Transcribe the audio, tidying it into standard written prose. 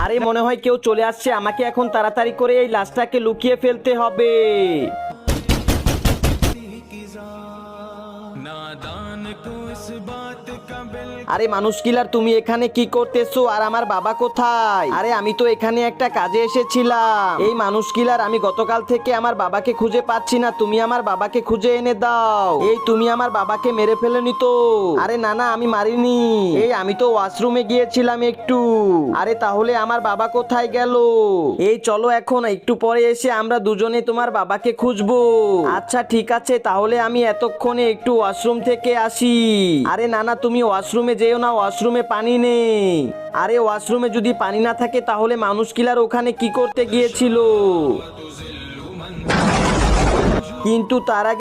আরে মনে হয় কেউ চলে আসছে, আমাকে এখন তাড়াতাড়ি করে এই লাশটাকে লুকিয়ে ফেলতে হবে। আরে মানুষ কিলার, তুমি এখানে কি করতেছো? আর আমার বাবা কোথায়? আরে আমি তো এখানে একটা কাজে এসেছিলাম। এই মানুষ কিলার, আমি গতকাল থেকে আমার বাবাকে খুঁজে পাচ্ছি না, তুমি আমার বাবাকে খুঁজে এনে দাও। এই তুমি আমার বাবাকে মেরে ফেলেনি তো? আরে না না, আমি মারিনি। এই আমি তো ওয়াশরুমে গিয়েছিলাম একটু। আরে তাহলে আমার বাবা কোথায় গেল? এই চলো এখন একটু পরে এসে আমরা দুজনে তোমার বাবাকে খুঁজবো। আচ্ছা ঠিক আছে, তাহলে আমি এতক্ষণে একটু ওয়াশরুম থেকে আসি। আরে না না, তুমি ওয়াশরুমে যেও না, ওয়াশরুমে পানি নেই। আরে ওয়াশরুমে যদি পানি না থাকে তাহলে মানুষ কিলার ওখানে কি করতে গিয়েছিল? কিন্তু তার আগে